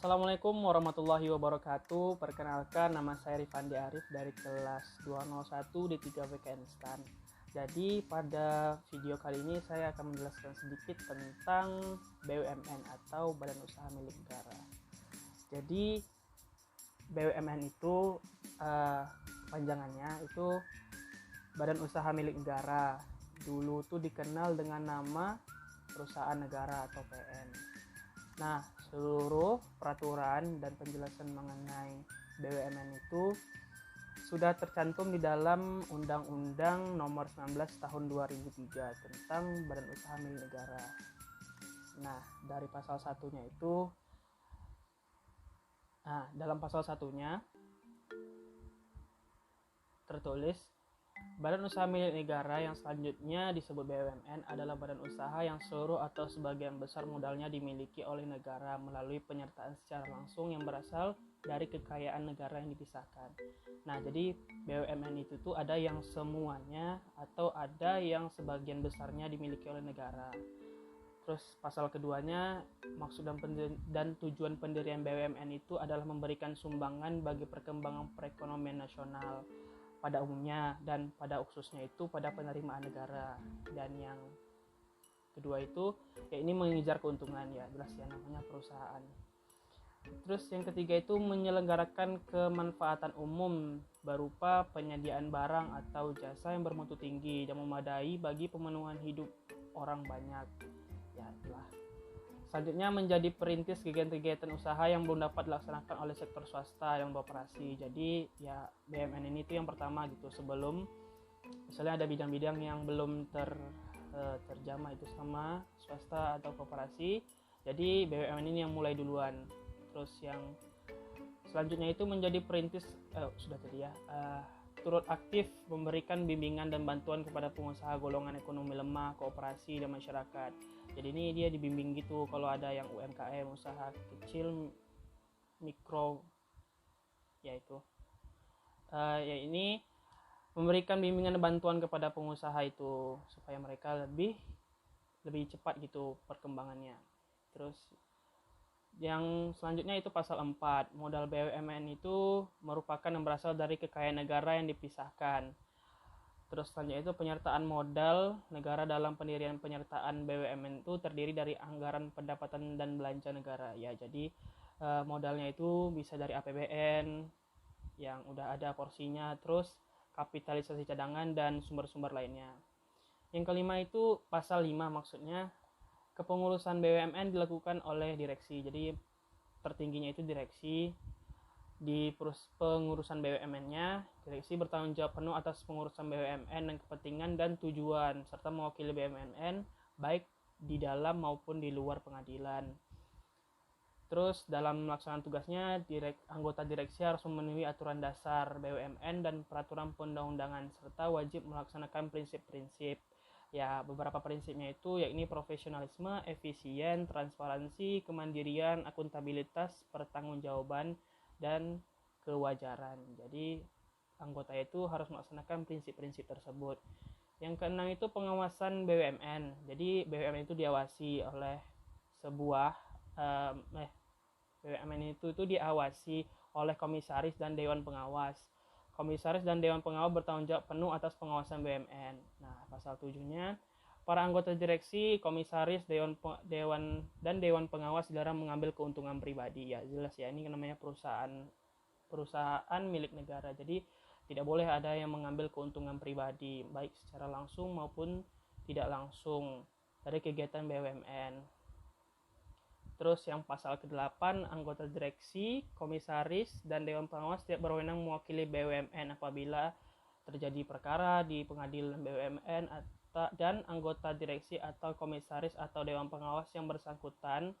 Assalamualaikum warahmatullahi wabarakatuh. Perkenalkan, nama saya Rifandi Arif dari kelas 201 D3 PKN STAN. Jadi pada video kali ini saya akan menjelaskan sedikit tentang BUMN atau Badan Usaha Milik Negara. Jadi BUMN itu panjangannya itu Badan Usaha Milik Negara. Dulu tuh dikenal dengan nama Perusahaan Negara atau PN. Nah, seluruh peraturan dan penjelasan mengenai BUMN itu sudah tercantum di dalam Undang-Undang Nomor 19 Tahun 2003 tentang Badan Usaha Milik Negara. Nah, dari pasal satunya itu, dalam pasal satunya tertulis Badan Usaha Milik Negara yang selanjutnya disebut BUMN adalah badan usaha yang seluruh atau sebagian besar modalnya dimiliki oleh negara melalui penyertaan secara langsung yang berasal dari kekayaan negara yang dipisahkan. Nah, jadi BUMN itu tuh ada yang semuanya atau ada yang sebagian besarnya dimiliki oleh negara. Terus pasal keduanya, maksud dan tujuan pendirian BUMN itu adalah memberikan sumbangan bagi perkembangan perekonomian nasional pada umumnya dan pada khususnya itu pada penerimaan negara. Dan yang kedua itu ya ini mengejar keuntungan, ya jelas ya namanya perusahaan. Terus yang ketiga itu menyelenggarakan kemanfaatan umum berupa penyediaan barang atau jasa yang bermutu tinggi dan memadai bagi pemenuhan hidup orang banyak. Ya itulah. Selanjutnya menjadi perintis kegiatan-kegiatan usaha yang belum dapat dilaksanakan oleh sektor swasta yang beroperasi. Jadi ya BUMN ini tuh yang pertama gitu, sebelum misalnya ada bidang-bidang yang belum terjamah itu sama swasta atau koperasi. Jadi BUMN ini yang mulai duluan. Terus yang selanjutnya itu menjadi perintis turut aktif memberikan bimbingan dan bantuan kepada pengusaha golongan ekonomi lemah, koperasi, dan masyarakat. Jadi ini dia dibimbing gitu kalau ada yang UMKM, usaha kecil, mikro, yaitu ya ini memberikan bimbingan dan bantuan kepada pengusaha itu supaya mereka lebih cepat gitu perkembangannya. Terus yang selanjutnya itu pasal 4, modal BUMN itu merupakan yang berasal dari kekayaan negara yang dipisahkan. Terus selanjutnya itu penyertaan modal negara dalam pendirian penyertaan BUMN itu terdiri dari anggaran pendapatan dan belanja negara. Ya, jadi modalnya itu bisa dari APBN yang udah ada porsinya, terus kapitalisasi cadangan dan sumber-sumber lainnya. Yang kelima itu pasal 5, maksudnya kepengurusan BUMN dilakukan oleh direksi. Jadi tertingginya itu direksi. Di pengurusan BUMN-nya, direksi bertanggung jawab penuh atas pengurusan BUMN dan kepentingan dan tujuan serta mewakili BUMN baik di dalam maupun di luar pengadilan. Terus dalam melaksanakan tugasnya, anggota direksi harus memenuhi aturan dasar BUMN dan peraturan perundang-undangan serta wajib melaksanakan prinsip-prinsip. Ya, beberapa prinsipnya itu yakni profesionalisme, efisien, transparansi, kemandirian, akuntabilitas, pertanggungjawaban, dan kewajaran. Jadi anggota itu harus melaksanakan prinsip-prinsip tersebut. Yang keenam itu pengawasan BUMN. Jadi BUMN itu diawasi oleh sebuah BUMN itu diawasi oleh komisaris dan dewan pengawas. Komisaris dan dewan pengawas bertanggung jawab penuh atas pengawasan BUMN. Nah, pasal 7-nya, para anggota direksi, komisaris, dewan pengawas dilarang mengambil keuntungan pribadi. Ya, jelas ya, ini namanya perusahaan milik negara. Jadi tidak boleh ada yang mengambil keuntungan pribadi baik secara langsung maupun tidak langsung dari kegiatan BUMN. Terus yang pasal ke-8, anggota direksi, komisaris, dan dewan pengawas tidak berwenang mewakili BUMN apabila terjadi perkara di pengadilan BUMN dan anggota direksi atau komisaris atau dewan pengawas yang bersangkutan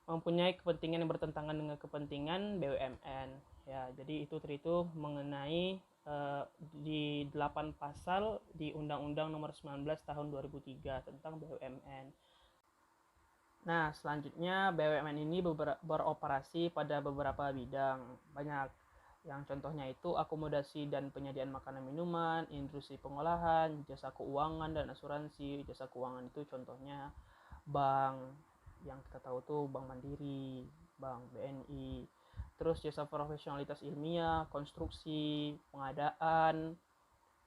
mempunyai kepentingan yang bertentangan dengan kepentingan BUMN. Ya, jadi itu mengenai di 8 pasal di Undang-Undang Nomor 19 Tahun 2003 tentang BUMN. Nah, selanjutnya BUMN ini beroperasi pada beberapa bidang. Banyak. Yang contohnya itu akomodasi dan penyediaan makanan minuman, industri pengolahan, jasa keuangan dan asuransi. Jasa keuangan itu contohnya bank, yang kita tahu tuh Bank Mandiri. Bank BNI. Terus jasa profesionalitas ilmiah, konstruksi, pengadaan,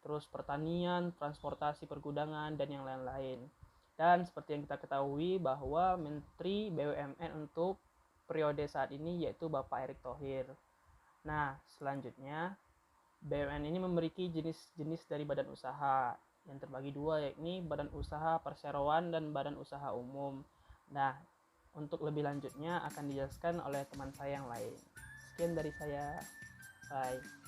terus pertanian, transportasi, pergudangan, dan yang lain-lain. Dan seperti yang kita ketahui bahwa Menteri BUMN untuk periode saat ini yaitu Bapak Erick Thohir. Nah, selanjutnya BUMN ini memiliki jenis-jenis dari badan usaha yang terbagi dua, yakni badan usaha perseroan dan badan usaha umum. Nah, untuk lebih lanjutnya akan dijelaskan oleh teman saya yang lain. Sekian dari saya. Bye.